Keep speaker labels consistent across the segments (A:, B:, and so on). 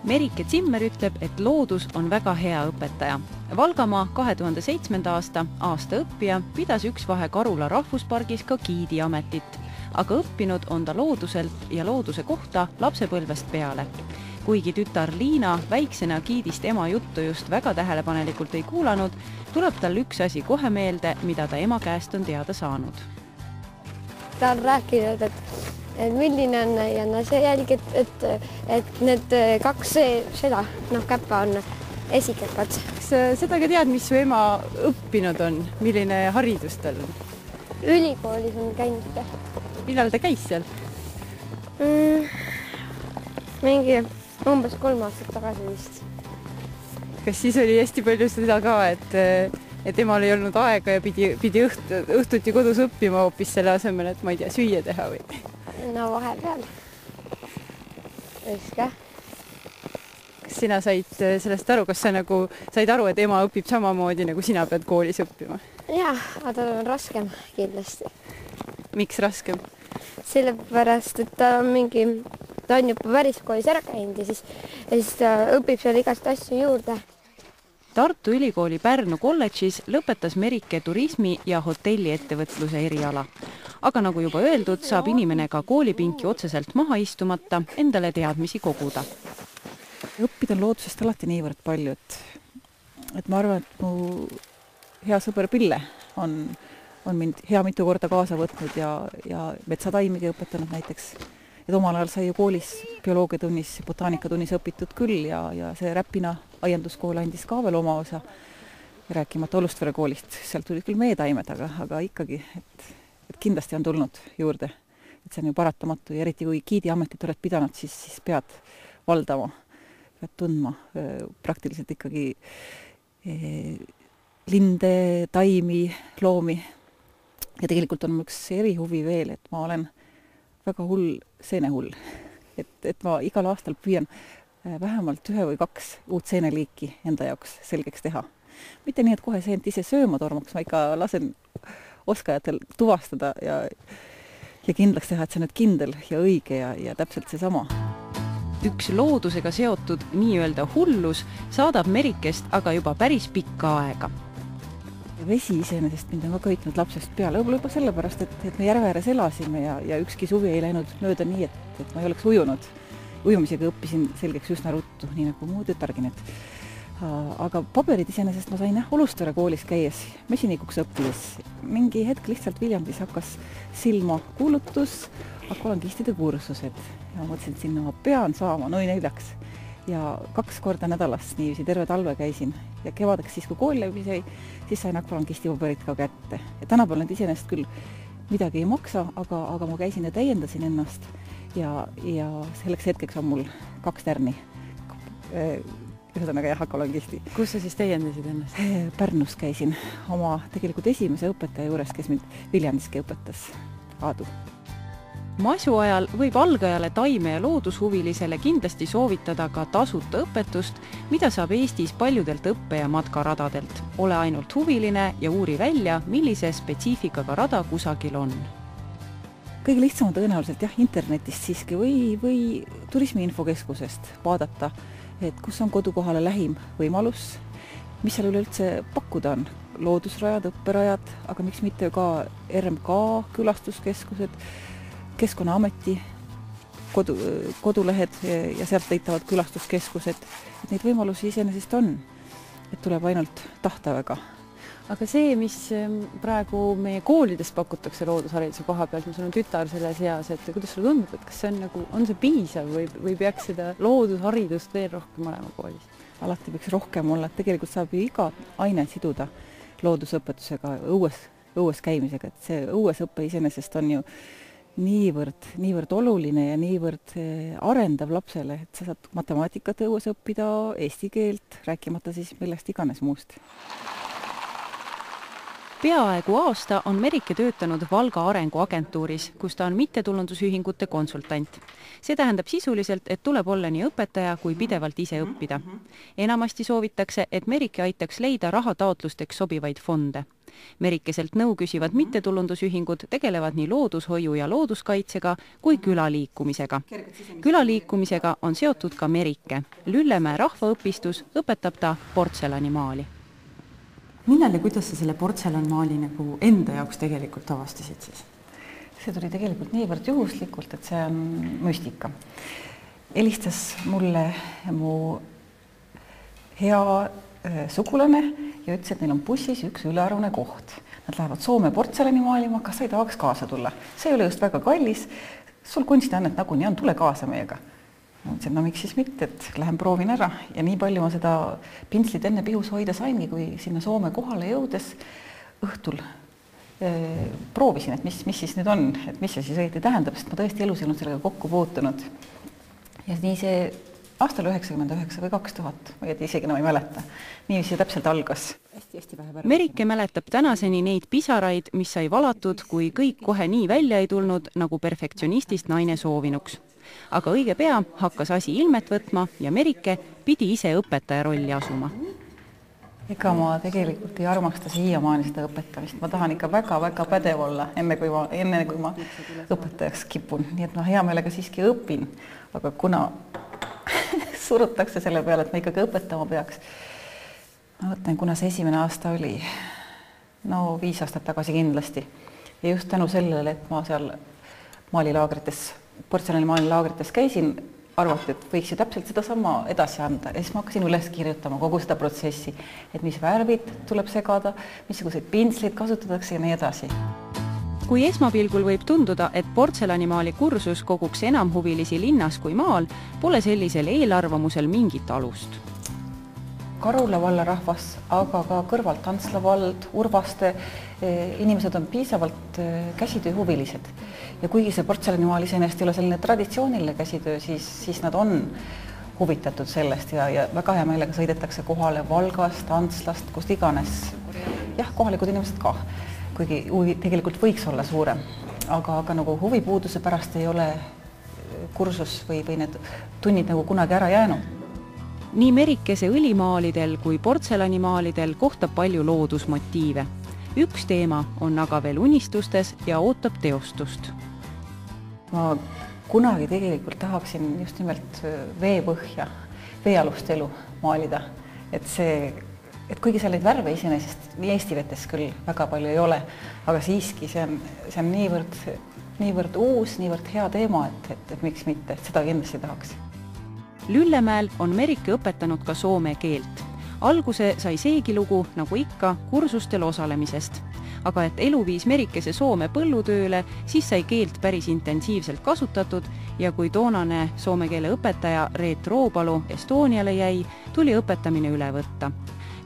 A: Merike Zimmer ütleb, et loodus on väga hea õpetaja. Valgamaa 2007. aasta õppija pidas üks vahe Karula rahvuspargis ka giidiametit, aga õppinud on ta looduselt ja looduse kohta lapsepõlvest peale. Kuigi tütar Liina väiksena giidist ema juttu just väga tähelepanelikult ei kuulanud, tuleb tal üks asi kohe meelde, mida ta ema käest on teada saanud.
B: Ta on rääkinud, et milline on ja see jälg, et need kaks käppa on esikäpad.
A: Kas seda ka tead, mis su ema õppinud on? Milline haridus tal on?
B: Ülikoolis on käinud.
A: Millal ta käis seal?
B: Mingi umbes 3 aastat tagasi vist.
A: Kas siis oli hästi palju seda ka, et emal ei olnud aega ja pidi õhtuti kodus õppima hoopis selle asemel, et ma ei tea, süüa teha või?
B: No vahepeal. Võiske.
A: Kas sina said sellest aru, kas sa said aru, et ema õpib samamoodi, nagu sina pead koolis õppima?
B: Jaa, aga tal on raskem kindlasti.
A: Miks raskem?
B: Sellepärast, et ta on juba päris koolis ära käinud ja siis ta õpib seal igast asju juurde.
A: Tartu Ülikooli Pärnu kolledžis lõpetas Merike turismi- ja hotelliettevõtluse eriala. Aga nagu juba öeldud, saab inimene ka koolipinki otseselt maha istumata endale teadmisi koguda.
C: Õppida on loodusest alati niivõrd palju, et ma arvan, et mu hea sõber Pille on mind hea mitu korda kaasa võtnud ja metsataimigi õpetanud näiteks. Et omal ajal sai ju koolis bioloogiatunnis, botaanikatunnis õpitud küll ja see Räpina aianduskool andis ka veel oma osa, rääkimata Olustvere koolist. Sealt tulid küll meetaimed, aga ikkagi, et kindlasti on tulnud juurde. Et see on ju paratamatu ja eriti kui giidiametit oled pidanud, siis pead valdama, pead tundma praktiliselt ikkagi linde, taimi, loomi. Ja tegelikult on üks erihuvi veel, et ma olen väga hull seenehull. Et ma igal aastal püüan vähemalt 1 või 2 uut seeneliiki enda jaoks selgeks teha. Mitte nii, et kohe seent ise sööma tormaks, ma ikka lasen oskajatel tuvastada ja kindlaks teha, et see on nüüd kindel ja õige ja täpselt see sama.
A: Üks loodusega seotud nii-öelda hullus saadab Merikest aga juba päris pikka aega.
C: Vesi iseenesest mind on ka köitnud lapsest peale, võib-olla juba sellepärast, et me järve ääres elasime ja ükski suvi ei läinud mööda nii, et ma ei oleks ujunud. Ujumisega õppisin selgeks üsna ruttu, nii nagu muu tütargi nüüd. Aga paberid iseenesest ma sain Olustvere koolis käies, mesinikuks õppides. Mingi hetk lihtsalt Viljandis hakkas silma kuulutus, akvalangistide kursused. Ja ma mõtlesin, et sinna ma pean saama, nui 4. Ja 2 korda nädalas niiviisi terve talve käisin ja kevadeks siis, kui kool läbi sai, siis sain akvalangisti paberid ka kätte. Ja tänapäeval need iseenesest küll midagi ei maksa, aga ma käisin ja täiendasin ennast ja selleks hetkeks on mul 2 tärni. Ühesõnaga jah, akvalangisti.
A: Kus sa siis täiendasid ennast?
C: Pärnus käisin oma tegelikult esimese õpetaja juures, kes mind Viljandiski õpetas, Aadu.
A: Masu ajal võib algajale taime- ja loodushuvilisele kindlasti soovitada ka tasuta õpetust, mida saab Eestis paljudelt õppe- ja matkaradadelt. Ole ainult huviline ja uuri välja, millise spetsiifikaga rada kusagil on.
C: Kõige lihtsam on tõenäoliselt internetist siiski või turismiinfokeskusest vaadata, et kus on kodukohale lähim võimalus, mis seal üleüldse pakkuda on. Loodusrajad, õpperajad, aga miks mitte ka RMK külastuskeskused, Keskkonnaameti kodulehed ja sealt leitavad külastuskeskused. Et neid võimalusi iseenesest on, et tuleb ainult tahta väga.
A: Aga see, mis praegu meie koolides pakutakse loodushariduse koha pealt, mis on tütar selles eas, et kuidas sulle tundub, et kas see on see piisav või peaks seda loodusharidust veel rohkem olema koolis?
C: Alati peaks rohkem olla, et tegelikult saab ju iga aine siduda loodusõpetusega, õues käimisega, et see õuesõppe iseenesest on ju niivõrd oluline ja niivõrd arendav lapsele, et sa saad matemaatikat õues õppida, eesti keelt, rääkimata siis millest iganes muust.
A: Peaaegu aasta on Merike töötanud Valga arenguagentuuris, kus ta on mittetulundusühingute konsultant. See tähendab sisuliselt, et tuleb olla nii õpetaja kui pidevalt ise õppida. Enamasti soovitakse, et Merike aitaks leida rahataotlusteks sobivaid fonde. Merikeselt nõu küsivad mittetulundusühingud tegelevad nii loodushoiu ja looduskaitsega kui külaliikumisega. Külaliikumisega on seotud ka Merike. Lüllemäe rahvaõpistus õpetab ta portselanimaali.
C: Millal ja kuidas sa selle portselanmaali nagu enda jaoks tegelikult avastasid siis? See tuli tegelikult niivõrd juhuslikult, et see on müstika. Helistas mulle mu hea sugulane ja ütles, et neil on bussis üks ülearune koht. Nad lähevad Soome portselani maalima, kas sa ei tahaks kaasa tulla? See ei ole just väga kallis, sul kunstiannet nagunii on, tule kaasa meiega. Ma mõtlesin, no miks siis mitte, et lähen proovin ära ja nii palju ma seda pinslit enne pihus hoida saingi, kui sinna Soome kohale jõudes õhtul proovisin, et mis siis nüüd on, et mis see siis õieti tähendab, sest ma tõesti elus ei olnud sellega kokku puutunud. Ja nii see aastal 99 või 2000, ma isegi enam ei mäleta. Nii see täpselt algas.
A: Merike mäletab tänaseni neid pisaraid, mis sai valatud, kui kõik kohe nii välja ei tulnud, nagu perfektsionistist naine soovinuks. Aga õige pea hakkas asi ilmet võtma ja Merike pidi ise õpetaja rolli asuma.
C: Ega ma tegelikult ei armasta siiamaani seda õpetamist. Ma tahan ikka väga-väga pädev olla, enne kui ma õpetajaks kipun. Nii et ma hea meelega siiski õpin, aga kuna surutakse selle peale, et ma ikkagi õpetama peaks. Ma mõtlen, kuna see esimene aasta oli, 5 aastat tagasi kindlasti. Ja just tänu sellele, et ma seal portselanimaalilaagrites käisin, arvati, et võiks ju täpselt seda sama edasi anda. Ja siis ma hakkasin üles kirjutama kogu seda protsessi, et mis värvid tuleb segada, missuguseid pinsleid kasutatakse ja nii edasi.
A: Kui esmapilgul võib tunduda, et portselanimaali kursus koguks enam huvilisi linnas kui maal, pole sellisel eelarvamusel mingit alust.
C: Karula valla rahvas, aga ka kõrvalt Antsla vald, Urvaste, inimesed on piisavalt käsitööhuvilised. Ja kuigi see portselanimaal iseenesest ei ole selline traditsiooniline käsitöö, siis nad on huvitatud sellest ja väga hea meelega sõidetakse kohale Valgast, Antslast, kust iganes. Jah, kohalikud inimesed ka, kuigi tegelikult võiks olla suurem. Aga nagu huvipuuduse pärast ei ole kursus või need tunnid nagu kunagi ära jäänud.
A: Nii Merikese õlimaalidel kui portselanimaalidel kohtab palju loodusmotiive. Üks teema on aga veel unistustes ja ootab teostust.
C: Ma kunagi tegelikult tahaksin just nimelt veepõhja, veealust elu maalida. Et kuigi seal neid värve iseenesest nii Eesti vetes küll väga palju ei ole, aga siiski see on niivõrd uus, niivõrd hea teema, et miks mitte, et seda kindlasti tahaks.
A: Lüllemäel on Merike õpetanud ka soome keelt. Alguse sai seegi lugu, nagu ikka, kursustel osalemisest. Aga et elu viis Merikese Soome põllutööle, siis sai keelt päris intensiivselt kasutatud ja kui toonane soome keele õpetaja Reet Roopalu Estoniale jäi, tuli õpetamine üle võtta.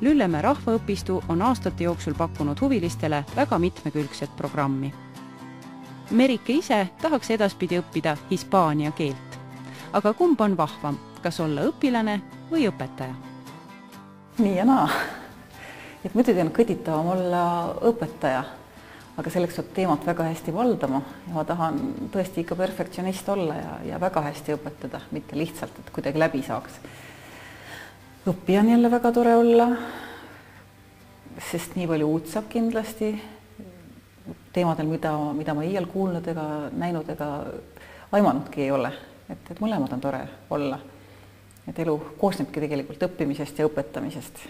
A: Lüllemäe rahvaõpistu on aastate jooksul pakkunud huvilistele väga mitmekülgset programmi. Merike ise tahaks edaspidi õppida hispaania keelt. Aga kumb on vahvam, kas olla õpilane või õpetaja?
C: Nii ja naa. Et muidugi on kõditavam olla õpetaja, aga selleks peab teemat väga hästi valdama ja ma tahan tõesti ikka perfektsionist olla ja väga hästi õpetada, mitte lihtsalt, et kuidagi läbi saaks. Õppija on jälle väga tore olla, sest nii palju uut saab kindlasti teemadel, mida ma iial kuulnud ega näinud ega aimanudki ei ole. Et mõlemad on tore olla. Et elu koosnebki tegelikult õppimisest ja õpetamisest.